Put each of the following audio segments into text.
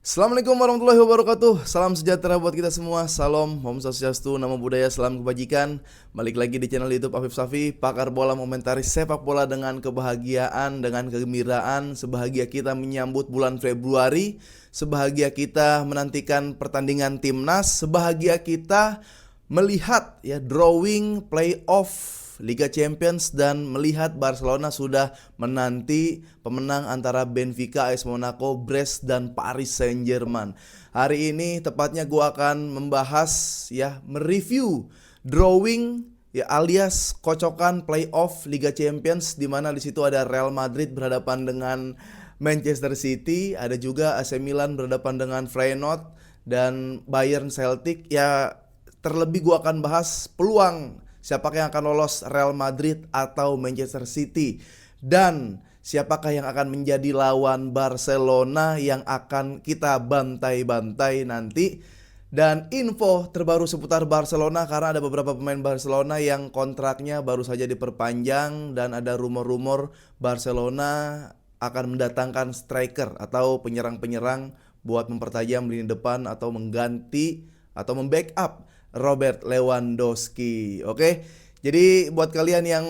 Assalamualaikum warahmatullahi wabarakatuh. Salam sejahtera buat kita semua. Salam, Om Swastiastu, Namo Buddhaya, salam kebajikan. Balik lagi di channel YouTube Afif Safi, pakar bola komentaris sepak bola dengan kebahagiaan, dengan kegembiraan. Sebahagia kita menyambut bulan Februari, sebahagia kita menantikan pertandingan timnas, sebahagia kita melihat ya drawing playoff Liga Champions dan melihat Barcelona sudah menanti pemenang antara Benfica, AS Monaco, Brest dan Paris Saint-Germain. Hari ini tepatnya gue akan membahas ya mereview drawing ya alias kocokan playoff Liga Champions, di mana di situ ada Real Madrid berhadapan dengan Manchester City, ada juga AC Milan berhadapan dengan Feyenoord dan Bayern Celtic. Ya terlebih gue akan bahas peluang siapakah yang akan lolos, Real Madrid atau Manchester City, dan siapakah yang akan menjadi lawan Barcelona yang akan kita bantai-bantai nanti. Dan info terbaru seputar Barcelona, karena ada beberapa pemain Barcelona yang kontraknya baru saja diperpanjang, dan ada rumor-rumor Barcelona akan mendatangkan striker atau penyerang-penyerang buat mempertajam lini depan atau mengganti atau membackup Robert Lewandowski. Oke. Jadi buat kalian yang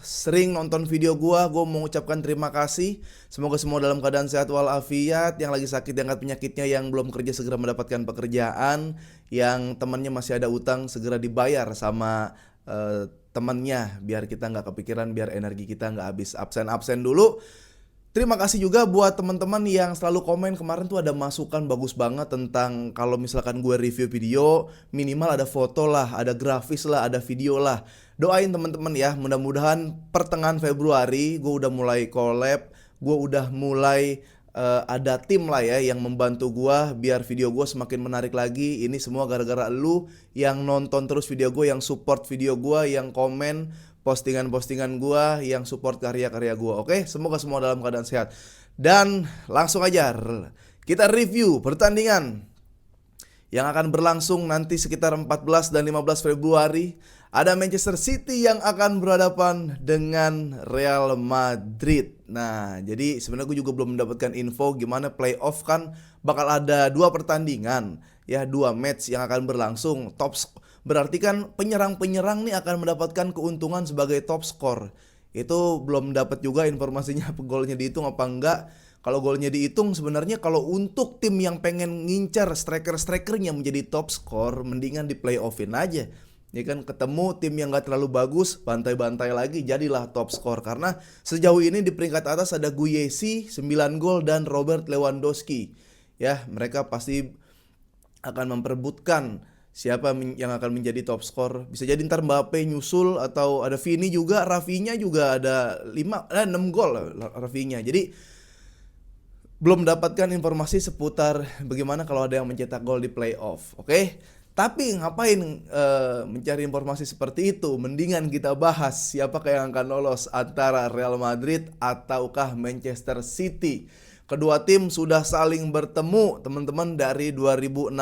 sering nonton video gua mau ucapkan terima kasih. Semoga semua dalam keadaan sehat walafiat. Yang lagi sakit diangkat penyakitnya, yang belum kerja segera mendapatkan pekerjaan, yang temannya masih ada utang segera dibayar sama temannya, biar kita nggak kepikiran, biar energi kita nggak habis absen dulu. Terima kasih juga buat teman-teman yang selalu komen. Kemarin tuh ada masukan bagus banget tentang kalau misalkan gue review video, minimal ada foto lah, ada grafis lah, ada video lah. Doain teman-teman ya, mudah-mudahan pertengahan Februari gue udah mulai collab, gue udah mulai ada tim lah ya yang membantu gue biar video gue semakin menarik lagi. Ini semua gara-gara lu yang nonton terus video gue, yang support video gue, yang komen postingan-postingan gua, yang support karya-karya gua. Oke, semoga semua dalam keadaan sehat. Dan langsung aja kita review pertandingan yang akan berlangsung nanti sekitar 14 dan 15 Februari. Ada Manchester City yang akan berhadapan dengan Real Madrid. Nah, jadi sebenarnya gue juga belum mendapatkan info gimana playoff, kan bakal ada 2 pertandingan, ya 2 match yang akan berlangsung. Berarti kan penyerang-penyerang nih akan mendapatkan keuntungan sebagai top skor. Itu belum dapat juga informasinya golnya dihitung apa enggak. Kalau golnya dihitung, sebenarnya kalau untuk tim yang pengen ngincar striker-strikernya menjadi top skor, mendingan di playoffin aja. Ya kan, ketemu tim yang gak terlalu bagus, bantai-bantai lagi, jadilah top skor. Karena sejauh ini di peringkat atas ada Guyesi 9 gol dan Robert Lewandowski. Ya, mereka pasti akan memperebutkan siapa yang akan menjadi top skor. Bisa jadi ntar Mbappe nyusul, atau ada Vini juga, Rafinha juga ada 6 gol Rafinha. Jadi belum mendapatkan informasi seputar bagaimana kalau ada yang mencetak gol di playoff. Oke? Tapi ngapain mencari informasi seperti itu? Mendingan kita bahas siapakah yang akan lolos antara Real Madrid ataukah Manchester City. Kedua tim sudah saling bertemu teman-teman dari 2016.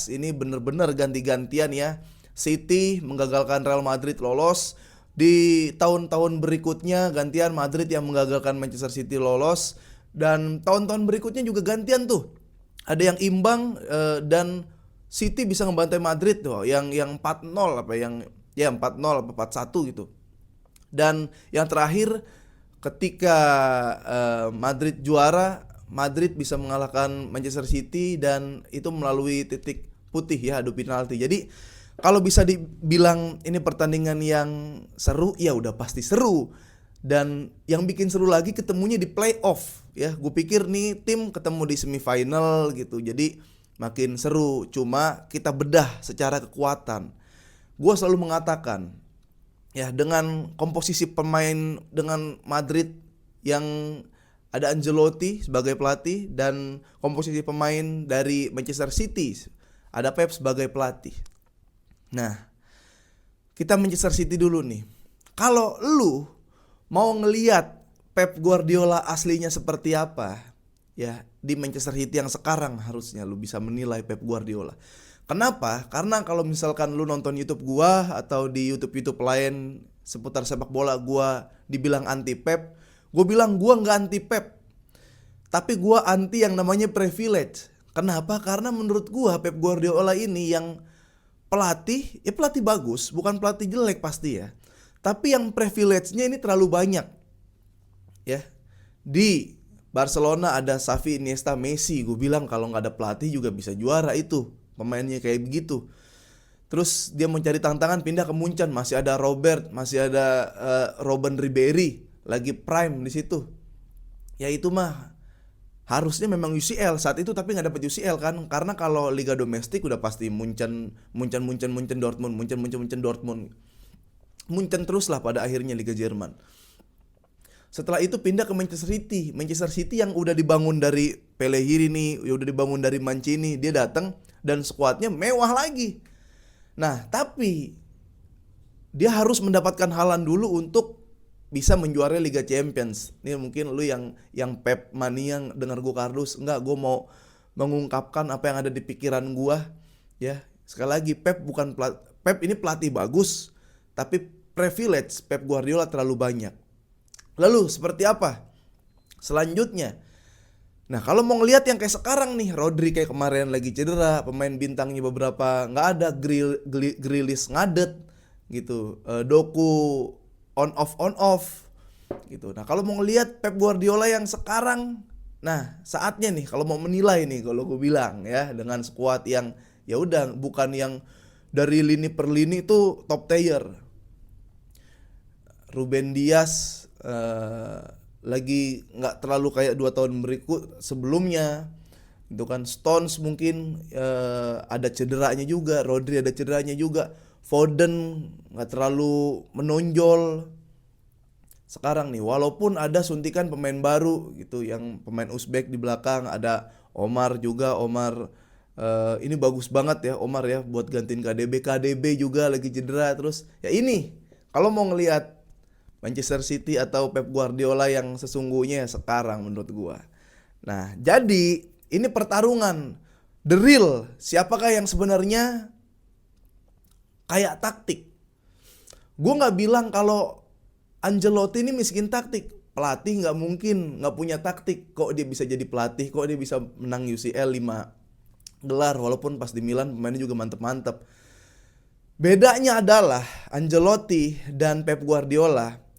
Ini benar-benar ganti-gantian ya. City menggagalkan Real Madrid lolos. Di tahun-tahun berikutnya gantian Madrid yang menggagalkan Manchester City lolos. Dan tahun-tahun berikutnya juga gantian tuh. Ada yang imbang dan City bisa ngebantai Madrid tuh. Yang 4-0 apa yang 4-0 apa 4-1 gitu. Dan yang terakhir, ketika Madrid juara, Madrid bisa mengalahkan Manchester City, dan itu melalui titik putih ya, adu penalti. Jadi kalau bisa dibilang ini pertandingan yang seru, ya udah pasti seru. Dan yang bikin seru lagi ketemunya di playoff ya. Gue pikir nih tim ketemu di semifinal gitu, jadi makin seru. Cuma kita bedah secara kekuatan. Gue selalu mengatakan ya, dengan komposisi pemain dengan Madrid yang ada Ancelotti sebagai pelatih, dan komposisi pemain dari Manchester City ada Pep sebagai pelatih. Nah, kita Manchester City dulu nih. Kalau lu mau ngelihat Pep Guardiola aslinya seperti apa ya, di Manchester City yang sekarang harusnya lu bisa menilai Pep Guardiola. Kenapa? Karena kalau misalkan lu nonton YouTube gua atau di YouTube lain seputar sepak bola, gua dibilang anti Pep, gua bilang gua nggak anti Pep, tapi gua anti yang namanya privilege. Kenapa? Karena menurut gua Pep Guardiola ini yang pelatih bagus, bukan pelatih jelek pasti ya. Tapi yang privilege-nya ini terlalu banyak. Ya. Di Barcelona ada Xavi, Iniesta, Messi. Gue bilang kalau nggak ada pelatih juga bisa juara itu. Pemainnya kayak begitu. Terus dia mencari tantangan pindah ke Munchen, masih ada Robert, masih ada Robben Ribery lagi prime di situ. Ya itu mah harusnya memang UCL saat itu, tapi nggak dapat UCL kan, karena kalau liga domestik udah pasti Munchen Dortmund, Munchen Dortmund. Munchen terus lah pada akhirnya Liga Jerman. Setelah itu pindah ke Manchester City yang udah dibangun dari Pellegrini, udah dibangun dari Mancini. Dia datang dan skuadnya mewah lagi. Nah, tapi dia harus mendapatkan Haaland dulu untuk bisa menjuarai Liga Champions. Ini mungkin lu yang Pep mania dengar gue kardus. Enggak, gue mau mengungkapkan apa yang ada di pikiran gue. Ya, sekali lagi Pep ini pelatih bagus, tapi privilege Pep Guardiola terlalu banyak. Lalu seperti apa selanjutnya? Nah, kalau mau ngelihat yang kayak sekarang nih, Rodri kayak kemarin lagi cedera, pemain bintangnya beberapa nggak ada, Grealish ngadet gitu, Doku on off gitu. Nah, kalau mau ngelihat Pep Guardiola yang sekarang, nah saatnya nih kalau mau menilai nih, kalau gue bilang ya, dengan skuad yang ya udah bukan yang dari lini per lini itu top tier. Ruben Dias lagi nggak terlalu kayak 2 tahun berikut sebelumnya itu kan. Stones mungkin ada cederanya juga, Rodri ada cederanya juga, Foden nggak terlalu menonjol sekarang nih, walaupun ada suntikan pemain baru gitu, yang pemain Uzbek di belakang, ada Omar juga. Ini bagus banget ya Omar ya, buat gantiin KDB juga lagi cedera. Terus ya ini kalau mau ngelihat Manchester City atau Pep Guardiola yang sesungguhnya sekarang menurut gua. Nah, jadi ini pertarungan the real, siapakah yang sebenarnya kayak taktik. Gua nggak bilang kalau Ancelotti ini miskin taktik. Pelatih nggak mungkin nggak punya taktik. Kok dia bisa jadi pelatih? Kok dia bisa menang UCL 5 gelar? Walaupun pas di Milan pemainnya juga mantep-mantep. Bedanya adalah Ancelotti dan Pep Guardiola.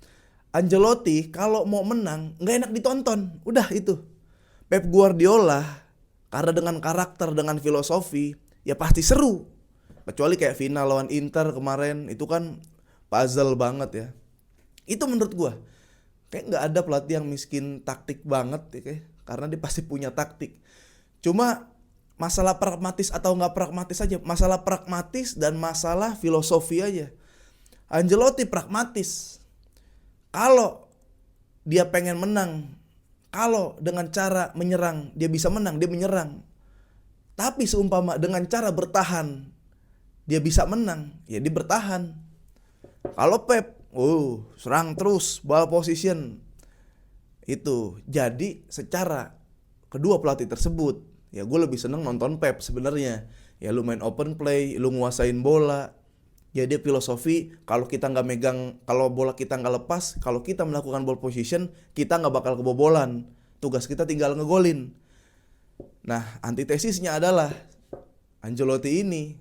Ancelotti kalau mau menang nggak enak ditonton, udah itu. Pep Guardiola karena dengan karakter, dengan filosofi, ya pasti seru. Kecuali kayak final lawan Inter kemarin, itu kan puzzle banget ya. Itu menurut gua kayak nggak ada pelatih yang miskin taktik banget ya, kayak, karena dia pasti punya taktik. Cuma masalah pragmatis atau nggak pragmatis aja, masalah pragmatis dan masalah filosofi aja. Ancelotti pragmatis. Kalau dia pengen menang, kalau dengan cara menyerang dia bisa menang, dia menyerang. Tapi seumpama dengan cara bertahan dia bisa menang, ya dia bertahan. Kalau Pep, serang terus, ball position. Itu. Jadi secara kedua pelatih tersebut, ya gue lebih seneng nonton Pep sebenarnya. Ya lu main open play, lu nguasain bola. Ya dia filosofi, kalau kita nggak megang, kalau bola kita nggak lepas, kalau kita melakukan ball position, kita nggak bakal kebobolan. Tugas kita tinggal ngegolin. Nah, antitesisnya adalah Ancelotti ini,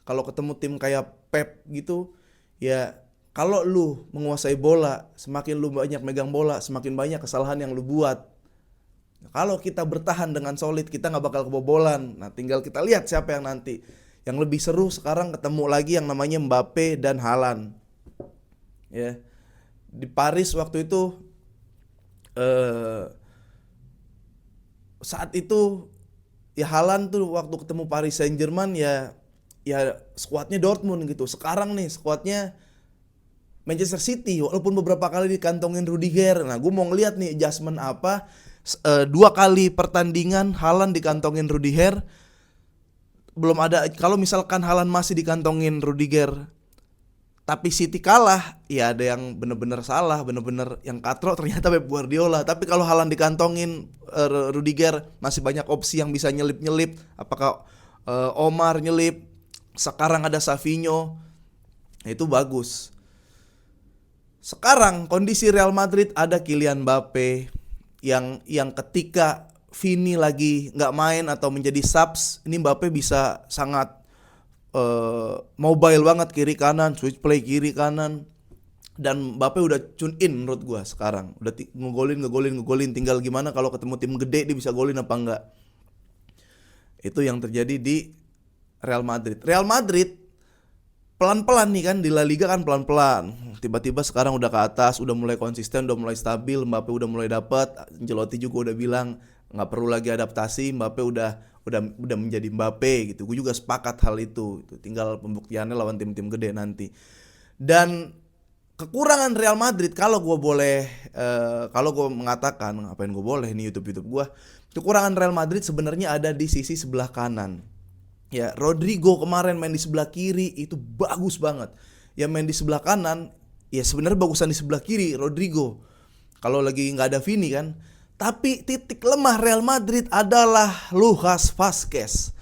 kalau ketemu tim kayak Pep gitu, ya kalau lu menguasai bola, semakin lu banyak megang bola, semakin banyak kesalahan yang lu buat. Kalau kita bertahan dengan solid, kita nggak bakal kebobolan. Nah, tinggal kita lihat siapa yang nanti. Yang lebih seru sekarang ketemu lagi yang namanya Mbappe dan Haaland. Ya. Di Paris waktu itu saat itu ya Haaland tuh waktu ketemu Paris Saint-Germain ya skuadnya Dortmund gitu. Sekarang nih skuadnya Manchester City, walaupun beberapa kali dikantongin Rudiger. Nah, gue mau ngeliat nih adjustment apa. 2 kali pertandingan Haaland dikantongin Rudiger. Belum ada, kalau misalkan Haaland masih dikantongin Rudiger tapi City kalah, ya ada yang bener-bener salah, bener-bener yang katro ternyata Pep Guardiola. Tapi kalau Haaland dikantongin Rudiger, masih banyak opsi yang bisa nyelip-nyelip. Apakah Omar nyelip, sekarang ada Savinho, itu bagus. Sekarang kondisi Real Madrid ada Kylian Mbappe yang ketika Vini lagi nggak main atau menjadi subs, ini Mbappe bisa sangat mobile banget kiri kanan, switch play kiri kanan. Dan Mbappe udah tune in menurut gua sekarang. Udah ngegolin, tinggal gimana kalau ketemu tim gede dia bisa golin apa enggak. Itu yang terjadi di Real Madrid. Real Madrid pelan-pelan nih kan, di La Liga kan pelan-pelan. Tiba-tiba sekarang udah ke atas, udah mulai konsisten, udah mulai stabil. Mbappe udah mulai dapat. Ancelotti juga udah bilang nggak perlu lagi adaptasi. Mbappe udah menjadi Mbappe gitu. Gue juga sepakat hal itu. Tinggal pembuktiannya lawan tim-tim gede nanti. Dan kekurangan Real Madrid, kalau gue mengatakan, ngapain gue boleh nih YouTube gue, kekurangan Real Madrid sebenarnya ada di sisi sebelah kanan. Ya, Rodrigo kemarin main di sebelah kiri itu bagus banget. Yang main di sebelah kanan, ya sebenarnya bagusan di sebelah kiri Rodrigo. Kalau lagi nggak ada Vini kan. Tapi titik lemah Real Madrid adalah Lucas Vazquez.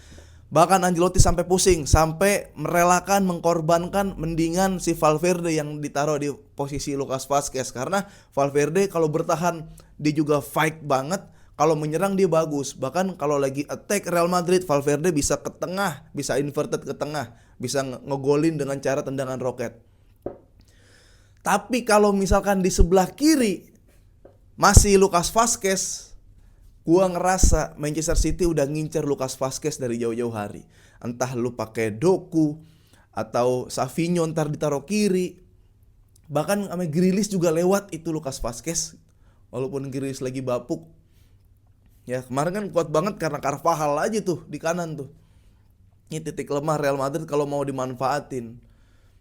Bahkan Ancelotti sampai pusing, sampai merelakan, mengkorbankan mendingan si Valverde yang ditaruh di posisi Lucas Vazquez. Karena Valverde kalau bertahan dia juga fight banget, kalau menyerang dia bagus. Bahkan kalau lagi attack Real Madrid, Valverde bisa ke tengah, bisa inverted ke tengah, bisa ngegolin dengan cara tendangan roket. Tapi kalau misalkan di sebelah kiri masih Lucas Vazquez, gua ngerasa Manchester City udah ngincer Lucas Vazquez dari jauh-jauh hari. Entah lu pakai Doku atau Savinho ntar ditaruh kiri. Bahkan sama Grealish juga lewat itu Lucas Vazquez. Walaupun Grealish lagi bapuk. Ya, kemarin kan kuat banget karena Carvajal aja tuh di kanan tuh. Ini titik lemah Real Madrid kalau mau dimanfaatin.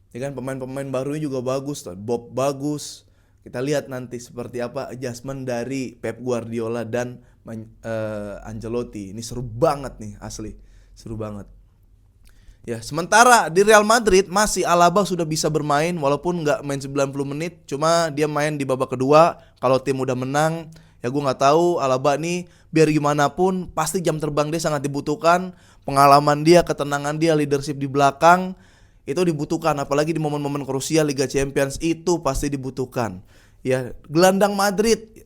Ya kan, pemain-pemain barunya juga bagus, Bob bagus. Kita lihat nanti seperti apa adjustment dari Pep Guardiola dan Ancelotti. Ini seru banget nih, asli. Seru banget. Ya, sementara di Real Madrid masih Alaba sudah bisa bermain walaupun nggak main 90 menit, cuma dia main di babak kedua. Kalau tim udah menang, ya gue nggak tahu. Alaba nih biar gimana pun pasti jam terbang dia sangat dibutuhkan. Pengalaman dia, ketenangan dia, leadership di belakang itu dibutuhkan, apalagi di momen-momen krusial Liga Champions itu pasti dibutuhkan. Ya, gelandang Madrid,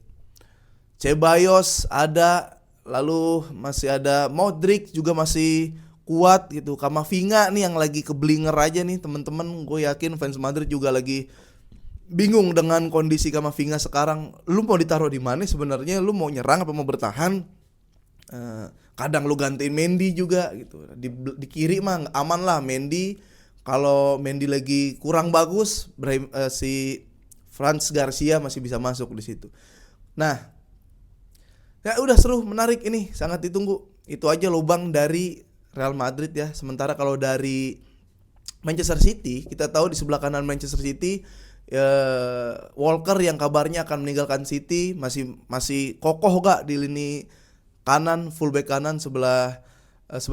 Ceballos ada, lalu masih ada Modric juga masih kuat gitu. Camavinga nih yang lagi keblinger aja nih teman-teman. Gue yakin fans Madrid juga lagi bingung dengan kondisi Camavinga sekarang. Lu mau ditaruh di mana sebenarnya? Lu mau nyerang apa mau bertahan? Kadang lu gantiin Mendy juga gitu. Di kiri mah aman lah Mendy. Kalau Mendy lagi kurang bagus, si Franz Garcia masih bisa masuk di situ. Nah, ya udah seru, menarik ini, sangat ditunggu. Itu aja lubang dari Real Madrid ya. Sementara kalau dari Manchester City, kita tahu di sebelah kanan Manchester City, Walker yang kabarnya akan meninggalkan City masih kokoh gak di lini kanan, fullback kanan sebelah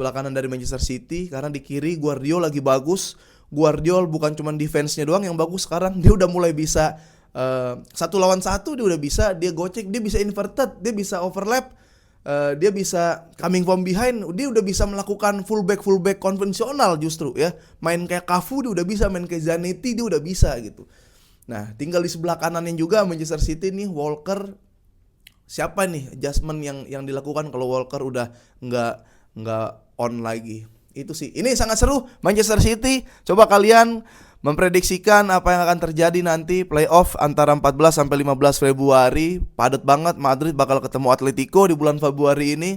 kanan dari Manchester City. Karena di kiri Guardiola lagi bagus. Guardiola bukan cuma defense-nya doang yang bagus sekarang, dia udah mulai bisa 1 lawan 1, dia udah bisa, dia gocek, dia bisa inverted, dia bisa overlap, dia bisa coming from behind, dia udah bisa melakukan fullback konvensional justru ya. Main kayak Cafu dia udah bisa, main kayak Zanetti dia udah bisa gitu. Nah, tinggal di sebelah kanannya juga Manchester City nih, Walker. Siapa nih adjustment yang dilakukan kalau Walker udah nggak on lagi. Itu sih. Ini sangat seru Manchester City. Coba kalian memprediksikan apa yang akan terjadi nanti playoff antara 14 sampai 15 Februari. Padat banget, Madrid bakal ketemu Atletico di bulan Februari ini.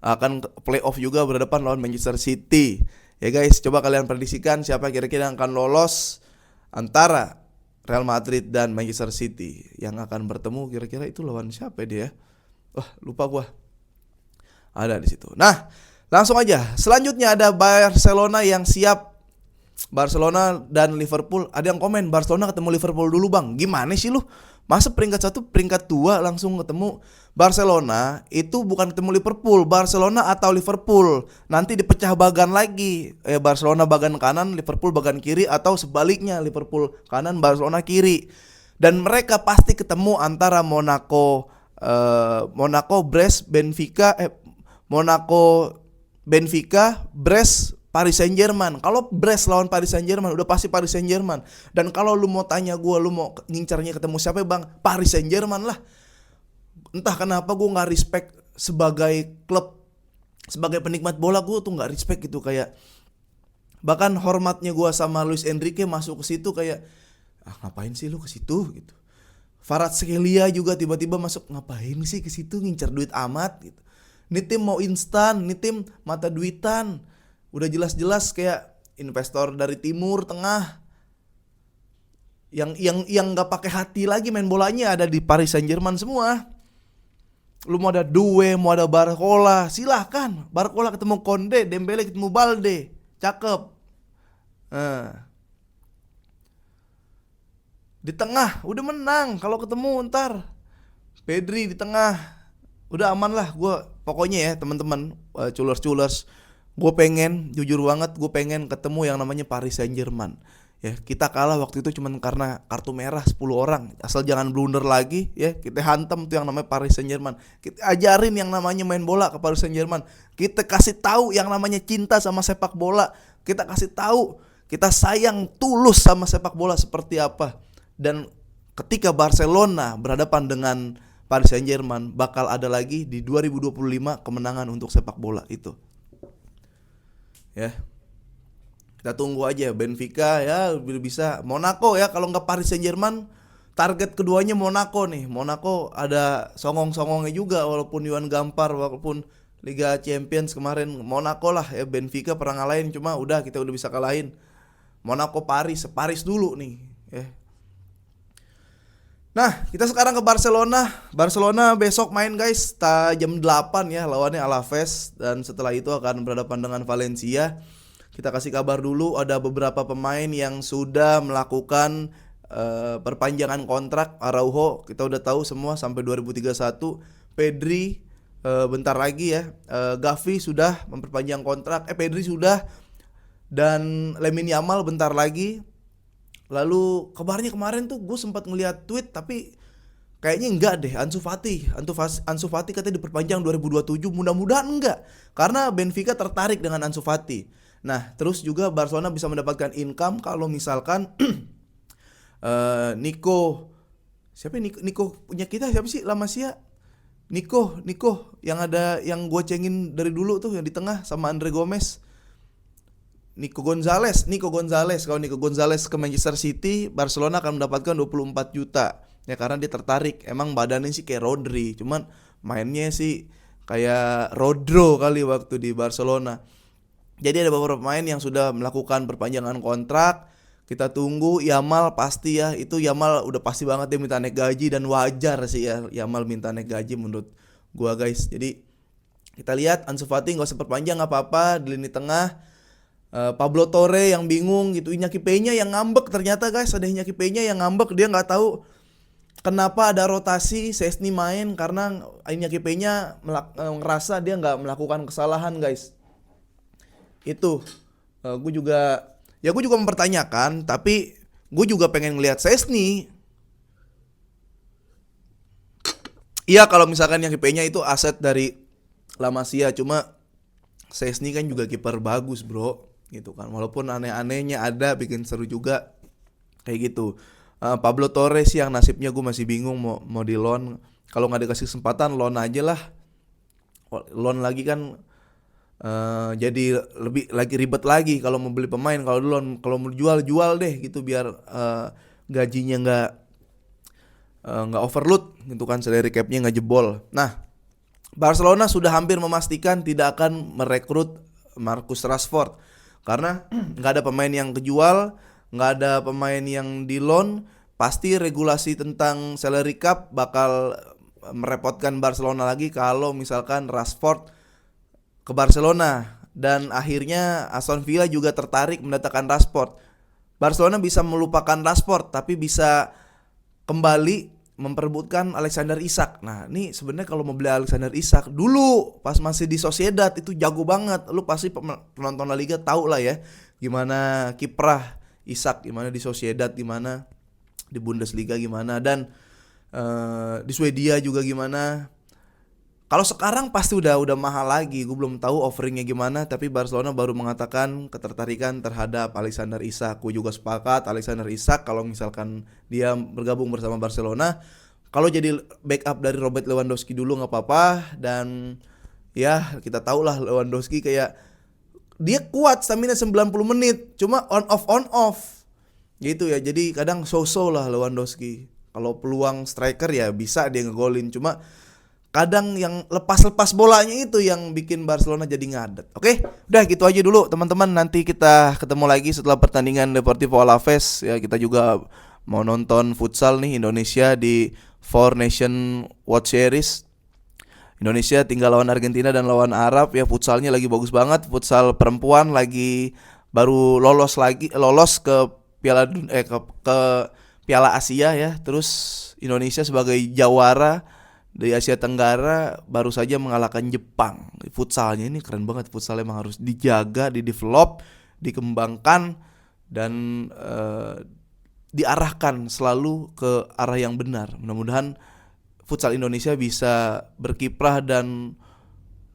Akan playoff juga berhadapan lawan Manchester City. Ya guys, coba kalian prediksikan siapa kira-kira yang akan lolos antara Real Madrid dan Manchester City. Yang akan bertemu kira-kira itu lawan siapa dia? Wah, lupa gua. Ada di situ. Nah, langsung aja. Selanjutnya ada Barcelona yang siap. Barcelona dan Liverpool. Ada yang komen Barcelona ketemu Liverpool dulu bang. Gimana sih lu? Masa peringkat 1 peringkat 2 langsung ketemu? Barcelona itu bukan ketemu Liverpool. Barcelona atau Liverpool. Nanti dipecah bagan lagi. Barcelona bagan kanan, Liverpool bagan kiri. Atau sebaliknya, Liverpool kanan, Barcelona kiri. Dan mereka pasti ketemu antara Monaco, Brest, Benfica, Brest, Paris Saint-Germain. Kalau Brest lawan Paris Saint-Germain udah pasti Paris Saint-Germain. Dan kalau lu mau tanya gue, lu mau ngincarnya ketemu siapa bang? Paris Saint-Germain lah. Entah kenapa gue gak respect sebagai klub, sebagai penikmat bola gue tuh nggak respect gitu, kayak bahkan hormatnya gue sama Luis Enrique masuk ke situ kayak ngapain sih lu ke situ gitu. Kvaratskhelia juga tiba-tiba masuk, ngapain sih ke situ ngincer duit amat gitu. Ini tim mau instan, ini tim mata duitan. Udah jelas-jelas kayak investor dari timur tengah yang nggak pakai hati lagi main bolanya ada di Paris Saint-Germain semua. Lu mau ada Doué, mau ada Barcola, silahkan. Barcola ketemu Konde, Dembele ketemu Balde, cakep. Di tengah udah menang, kalau ketemu ntar Pedri di tengah udah aman lah. Gue pokoknya ya teman-teman, culers, gue pengen, jujur banget gue pengen ketemu yang namanya Paris Saint-Germain. Ya, kita kalah waktu itu cuman karena kartu merah 10 orang. Asal jangan blunder lagi ya. Kita hantam tuh yang namanya Paris Saint-Germain. Kita ajarin yang namanya main bola ke Paris Saint-Germain. Kita kasih tahu yang namanya cinta sama sepak bola. Kita kasih tahu kita sayang tulus sama sepak bola seperti apa. Dan ketika Barcelona berhadapan dengan Paris Saint-Germain, bakal ada lagi di 2025 kemenangan untuk sepak bola itu. Ya. Kita tunggu aja. Benfica ya bisa, Monaco ya, kalau nggak Paris Saint-Germain target keduanya Monaco nih. Monaco ada songong-songongnya juga, walaupun Johan Gampar, walaupun Liga Champions kemarin Monaco lah ya. Benfica pernah ngalahin, cuma kita udah bisa kalahin. Monaco Paris dulu nih ya. Nah, kita sekarang ke Barcelona. Barcelona besok main guys, jam 8 ya, lawannya Alaves. Dan setelah itu akan berhadapan dengan Valencia. Kita kasih kabar dulu, ada beberapa pemain yang sudah melakukan perpanjangan kontrak. Araujo kita udah tahu semua sampai 2031. Pedri bentar lagi ya. Gavi sudah memperpanjang kontrak. Pedri sudah. Dan Lamine Yamal bentar lagi. Lalu kabarnya kemarin tuh gue sempat ngeliat tweet, tapi kayaknya enggak deh. Ansu Fati katanya diperpanjang 2027. Mudah-mudahan enggak, karena Benfica tertarik dengan Ansu Fati. Nah, terus juga Barcelona bisa mendapatkan income kalau misalkan Nico punya kita siapa sih, La Masia? Nico yang gue cengin dari dulu tuh, yang di tengah sama Andre Gomez. Nico Gonzalez. Kalau Nico Gonzalez ke Manchester City, Barcelona akan mendapatkan 24 juta. Ya karena dia tertarik. Emang badannya sih kayak Rodri, cuman mainnya sih kayak Rodro kali waktu di Barcelona. Jadi ada beberapa pemain yang sudah melakukan perpanjangan kontrak. Kita tunggu. Yamal pasti ya, itu Yamal udah pasti banget dia minta naik gaji, dan wajar sih ya Yamal minta naik gaji menurut gua guys. Jadi kita lihat Ansu Fati gak usah perpanjang apa-apa di lini tengah. Pablo Torre yang bingung gitu, Iñaki Peña yang ngambek ternyata guys, ada Iñaki Peña yang ngambek, dia nggak tahu kenapa ada rotasi Szczęsny main, karena Iñaki Peña ngerasa dia nggak melakukan kesalahan guys. Itu gue juga mempertanyakan, tapi gue juga pengen ngelihat Szczęsny. Iya, kalau misalkan Iñaki Peña itu aset dari La Masia, cuma Szczęsny kan juga kiper bagus bro, gitu kan. Walaupun aneh-anehnya ada, bikin seru juga kayak gitu. Pablo Torres yang nasibnya gue masih bingung mau di loan. Kalau nggak dikasih kesempatan loan aja lah. Loan lagi kan jadi lebih lagi ribet lagi kalau mau beli pemain. Kalau loan, kalau mau jual deh gitu, biar gajinya nggak overload gitu kan, salary capnya nggak jebol. Nah, Barcelona sudah hampir memastikan tidak akan merekrut Marcus Rashford karena nggak ada pemain yang kejual, nggak ada pemain yang di loan. Pasti regulasi tentang salary cap bakal merepotkan Barcelona lagi kalau misalkan Rashford ke Barcelona. Dan akhirnya Aston Villa juga tertarik mendatangkan Rashford. Barcelona bisa melupakan Rashford, tapi bisa kembali memperebutkan Alexander Isak. Nah, ini sebenarnya kalau mau beli Alexander Isak dulu pas masih di Sociedad itu jago banget. Lu pasti penonton La Liga tahu lah ya gimana kiprah Isak, gimana di Sociedad, gimana di Bundesliga, gimana, dan di Swedia juga gimana. Kalau sekarang pasti udah mahal lagi. Gue belum tahu offeringnya gimana, tapi Barcelona baru mengatakan ketertarikan terhadap Alexander Isak. Gue juga sepakat Alexander Isak kalau misalkan dia bergabung bersama Barcelona Kalau jadi backup dari Robert Lewandowski dulu nggak apa-apa. Dan ya kita tahu lah Lewandowski kayak dia kuat stamina 90 menit, cuma on off gitu ya. Jadi kadang so-so lah Lewandowski. Kalau peluang striker ya bisa dia ngegolin, cuma kadang yang lepas-lepas bolanya itu yang bikin Barcelona jadi ngadet. Oke, udah gitu aja dulu teman-teman. Nanti kita ketemu lagi setelah pertandingan Deportivo Alaves ya. Kita juga mau nonton futsal nih Indonesia di Four Nation World Series. Indonesia tinggal lawan Argentina dan lawan Arab ya. Futsalnya lagi bagus banget. Futsal perempuan lagi baru lolos ke ke Piala Asia ya. Terus Indonesia sebagai jawara di Asia Tenggara baru saja mengalahkan Jepang. Futsalnya ini keren banget. Futsal emang harus dijaga, didevelop, dikembangkan dan diarahkan selalu ke arah yang benar. Mudah-mudahan futsal Indonesia bisa berkiprah dan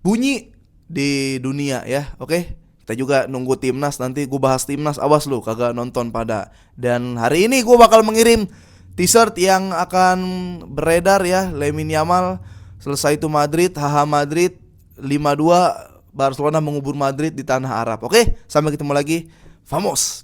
bunyi di dunia ya. Oke, kita juga nunggu timnas. Nanti gue bahas timnas, awas lu kagak nonton pada. Dan hari ini gue bakal mengirim t-shirt yang akan beredar ya. Lamine Yamal selesai itu Madrid, HH Madrid 5-2, Barcelona mengubur Madrid di tanah Arab. Oke, sampai ketemu lagi. Vamos.